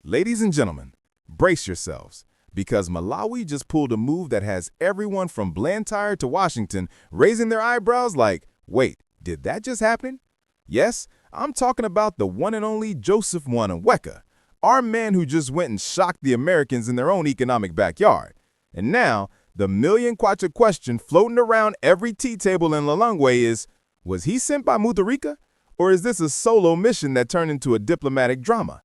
Ladies and gentlemen, brace yourselves, because Malawi just pulled a move that has everyone from Blantyre to Washington raising their eyebrows like, wait, did that just happen? Yes, I'm talking about the one and only Joseph Mwanamvekha, our man who just went and shocked the Americans in their own economic backyard. And now, the million-kwacha question floating around every tea table in Lilongwe is, was he sent by Mutharika? Or is this a solo mission that turned into a diplomatic drama?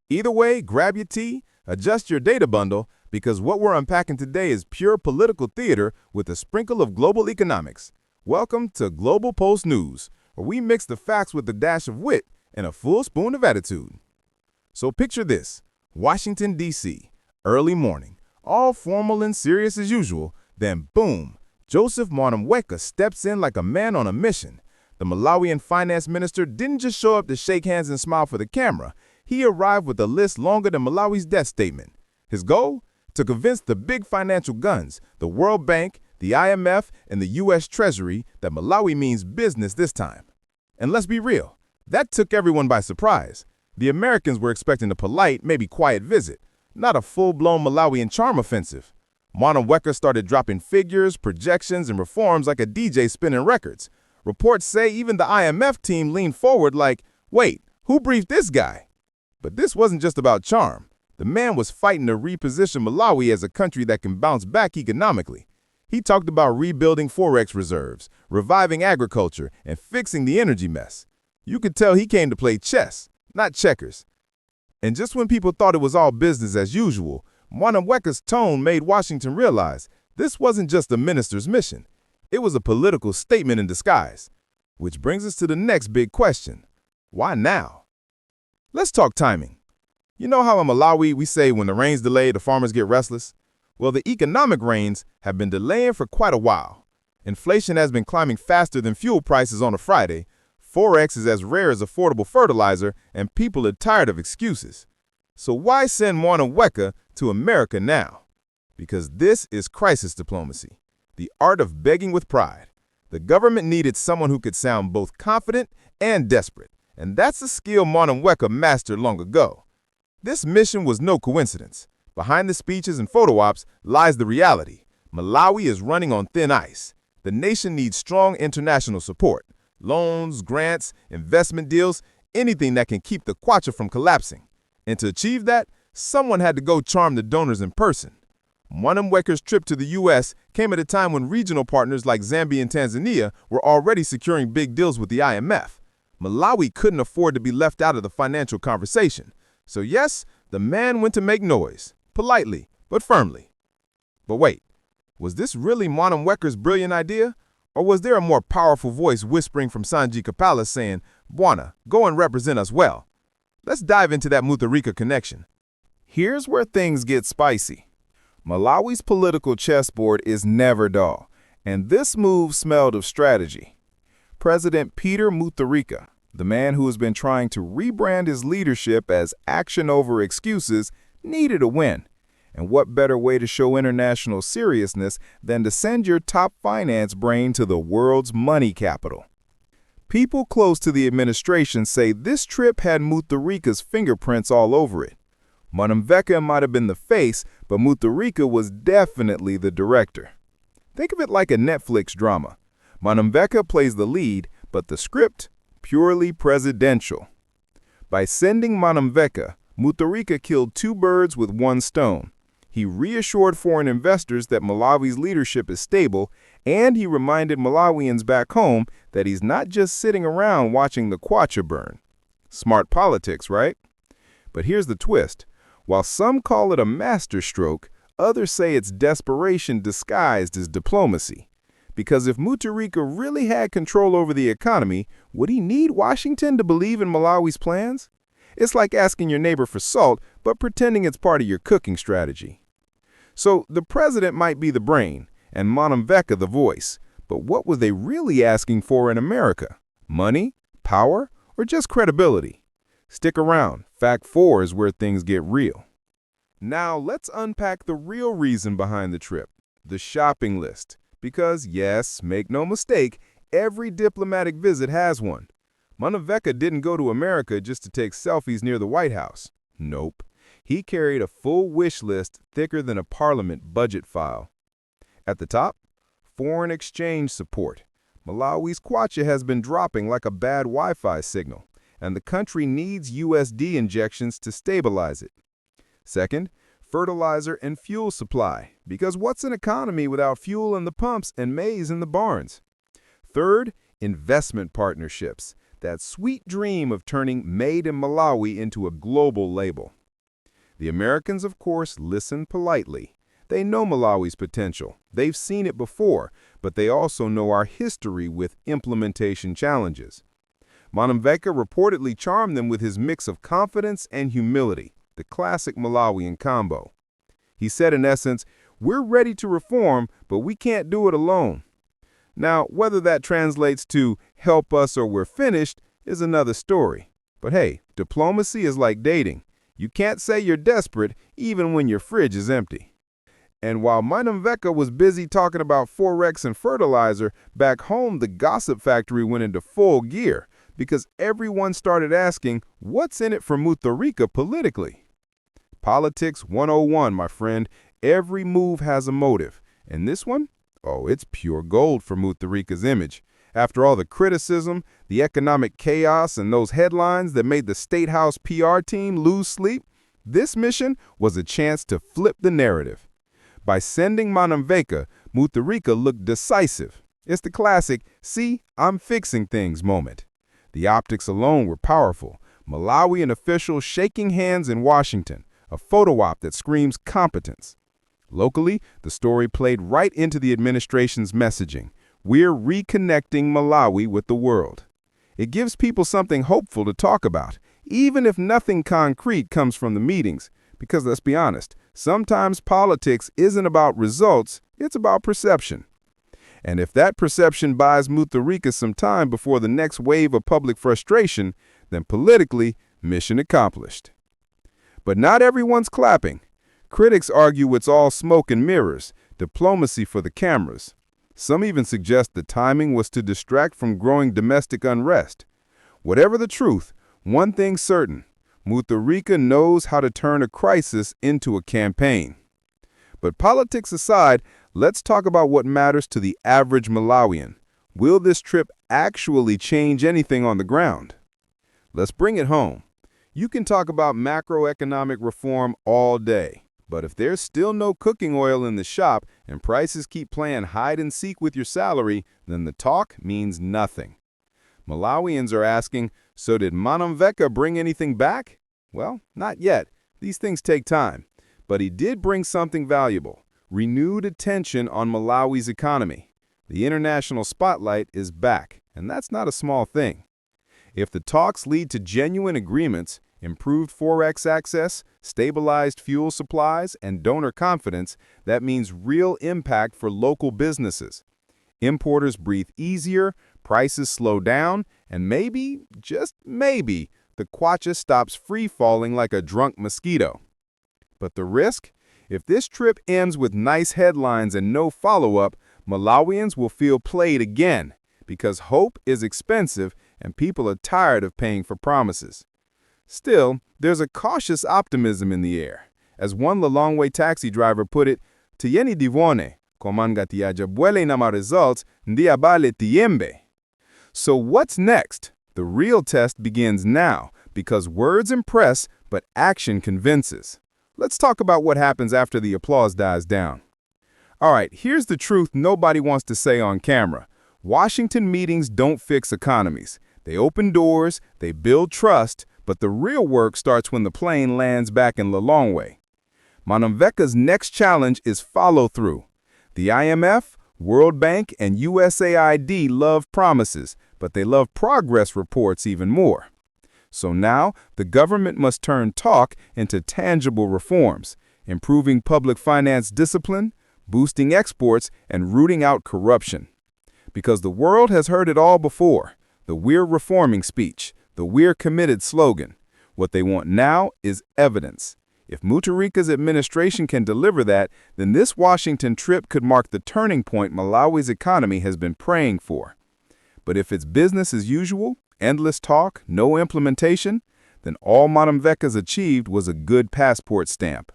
Either way, grab your tea, adjust your data bundle, because what we're unpacking today is pure political theater with a sprinkle of global economics. Welcome to Global Post News, where we mix the facts with a dash of wit and a full spoon of attitude. So picture this: Washington, D.C., early morning, all formal and serious as usual, then boom, Joseph Mwanamvekha steps in like a man on a mission. The Malawian finance minister didn't just show up to shake hands and smile for the camera. He arrived with a list longer than Malawi's debt statement. His goal? To convince the big financial guns, the World Bank, the IMF, and the U.S. Treasury that Malawi means business this time. And let's be real, that took everyone by surprise. The Americans were expecting a polite, maybe quiet visit, not a full-blown Malawian charm offensive. Mwanamvekha started dropping figures, projections, and reforms like a DJ spinning records. Reports say even the IMF team leaned forward like, wait, who briefed this guy? But this wasn't just about charm. The man was fighting to reposition Malawi as a country that can bounce back economically. He talked about rebuilding forex reserves, reviving agriculture, and fixing the energy mess. You could tell he came to play chess, not checkers. And just when people thought it was all business as usual, Mwanamvekha's tone made Washington realize this wasn't just a minister's mission. It was a political statement in disguise. Which brings us to the next big question. Why now? Let's talk timing. You know how in Malawi we say when the rain's delayed, the farmers get restless? Well, the economic rains have been delaying for quite a while. Inflation has been climbing faster than fuel prices on a Friday. Forex is as rare as affordable fertilizer, and people are tired of excuses. So why send Mwanamvekha to America now? Because this is crisis diplomacy, the art of begging with pride. The government needed someone who could sound both confident and desperate. And that's a skill Mwanamvekha mastered long ago. This mission was no coincidence. Behind the speeches and photo ops lies the reality. Malawi is running on thin ice. The nation needs strong international support. Loans, grants, investment deals, anything that can keep the kwacha from collapsing. And to achieve that, someone had to go charm the donors in person. Mwanamvekha's trip to the U.S. came at a time when regional partners like Zambia and Tanzania were already securing big deals with the IMF. Malawi couldn't afford to be left out of the financial conversation. So yes, the man went to make noise, politely, but firmly. But wait, was this really Mwanamvekha's brilliant idea? Or was there a more powerful voice whispering from Sanjika Palace saying, Bwana, go and represent us well? Let's dive into that Mutharika connection. Here's where things get spicy. Malawi's political chessboard is never dull, and this move smelled of strategy. President Peter Mutharika, the man who has been trying to rebrand his leadership as action over excuses, needed a win. And what better way to show international seriousness than to send your top finance brain to the world's money capital? People close to the administration say this trip had Mutharika's fingerprints all over it. Mwanamvekha might have been the face, but Mutharika was definitely the director. Think of it like a Netflix drama. Mwanamvekha plays the lead, but the script, purely presidential. By sending Mwanamvekha, Mutharika killed two birds with one stone. He reassured foreign investors that Malawi's leadership is stable, and he reminded Malawians back home that he's not just sitting around watching the kwacha burn. Smart politics, right? But here's the twist. While some call it a masterstroke, others say it's desperation disguised as diplomacy. Because if Mutharika really had control over the economy, would he need Washington to believe in Malawi's plans? It's like asking your neighbor for salt, but pretending it's part of your cooking strategy. So the president might be the brain, and Mwanamvekha the voice, but what were they really asking for in America? Money? Power? Or just credibility? Stick around. Fact 4 is where things get real. Now let's unpack the real reason behind the trip, the shopping list. Because, yes, make no mistake, every diplomatic visit has one. Mwanamvekha didn't go to America just to take selfies near the White House. Nope. He carried a full wish list thicker than a parliament budget file. At the top, foreign exchange support. Malawi's kwacha has been dropping like a bad Wi-Fi signal, and the country needs USD injections to stabilize it. Second, fertilizer and fuel supply, because what's an economy without fuel in the pumps and maize in the barns? Third, investment partnerships, that sweet dream of turning Made in Malawi into a global label. The Americans, of course, listen politely. They know Malawi's potential. They've seen it before, but they also know our history with implementation challenges. Mwanamvekha reportedly charmed them with his mix of confidence and humility, the classic Malawian combo. He said, in essence, "We're ready to reform, but we can't do it alone." Now, whether that translates to "help us or we're finished" is another story. But hey, diplomacy is like dating. You can't say you're desperate even when your fridge is empty. And while Mwanamvekha was busy talking about Forex and fertilizer, back home the gossip factory went into full gear because everyone started asking, what's in it for Mutharika politically? Politics 101, my friend. Every move has a motive. And this one? Oh, it's pure gold for Mutharika's image. After all the criticism, the economic chaos, and those headlines that made the State House PR team lose sleep, this mission was a chance to flip the narrative. By sending Mwanamvekha, Mutharika looked decisive. It's the classic, "see, I'm fixing things" moment. The optics alone were powerful. Malawian officials shaking hands in Washington, a photo op that screams competence. Locally, the story played right into the administration's messaging. We're reconnecting Malawi with the world. It gives people something hopeful to talk about, even if nothing concrete comes from the meetings. Because let's be honest, sometimes politics isn't about results, it's about perception. And if that perception buys Mutharika some time before the next wave of public frustration, then politically, mission accomplished. But not everyone's clapping. Critics argue it's all smoke and mirrors, diplomacy for the cameras. Some even suggest the timing was to distract from growing domestic unrest. Whatever the truth, one thing's certain: Mutharika knows how to turn a crisis into a campaign. But politics aside, let's talk about what matters to the average Malawian. Will this trip actually change anything on the ground? Let's bring it home. You can talk about macroeconomic reform all day, but if there's still no cooking oil in the shop and prices keep playing hide and seek with your salary, then the talk means nothing. Malawians are asking, so did Mwanamvekha bring anything back? Well, not yet. These things take time. But he did bring something valuable: renewed attention on Malawi's economy. The international spotlight is back, and that's not a small thing. If the talks lead to genuine agreements, improved Forex access, stabilized fuel supplies, and donor confidence, that means real impact for local businesses. Importers breathe easier, prices slow down, and maybe, just maybe, the kwacha stops free-falling like a drunk mosquito. But the risk? If this trip ends with nice headlines and no follow-up, Malawians will feel played again, because hope is expensive and people are tired of paying for promises. Still, there's a cautious optimism in the air. As one Lilongwe taxi driver put it, "Tiyeni divone, komanga tiajabwele nama results, ndiabale tiembe." So what's next? The real test begins now, because words impress, but action convinces. Let's talk about what happens after the applause dies down. All right, here's the truth nobody wants to say on camera. Washington meetings don't fix economies. They open doors, they build trust, but the real work starts when the plane lands back in Lilongwe. Mwanamvekha's next challenge is follow-through. The IMF, World Bank, and USAID love promises, but they love progress reports even more. So now, the government must turn talk into tangible reforms, improving public finance discipline, boosting exports, and rooting out corruption. Because the world has heard it all before: the "we're reforming" speech, the "we're committed" slogan. What they want now is evidence. If Mutharika's administration can deliver that, then this Washington trip could mark the turning point Malawi's economy has been praying for. But if it's business as usual, endless talk, no implementation, then all Mwanamvekha's achieved was a good passport stamp.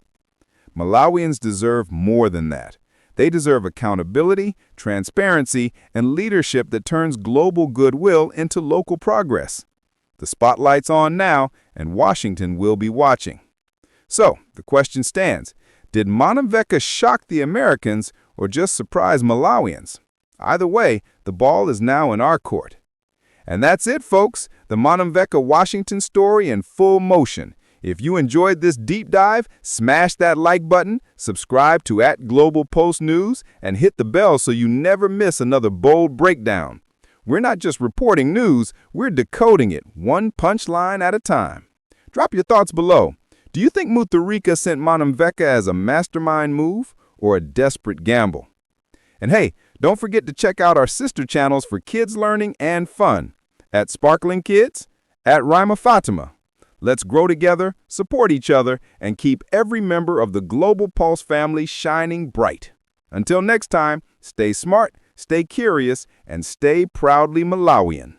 Malawians deserve more than that. They deserve accountability, transparency, and leadership that turns global goodwill into local progress. The spotlight's on now, and Washington will be watching. So, the question stands, did Mwanamvekha shock the Americans or just surprise Malawians? Either way, the ball is now in our court. And that's it, folks, the Mwanamvekha Washington story in full motion. If you enjoyed this deep dive, smash that like button, subscribe to @GlobalPostNews, and hit the bell so you never miss another bold breakdown. We're not just reporting news, we're decoding it, one punchline at a time. Drop your thoughts below. Do you think Mutharika sent Mwanamvekha as a mastermind move or a desperate gamble? And hey, don't forget to check out our sister channels for kids learning and fun, @Sparkling Kids, @Rima Fatima. Let's grow together, support each other, and keep every member of the Global Pulse family shining bright. Until next time, stay smart, stay curious, and stay proudly Malawian.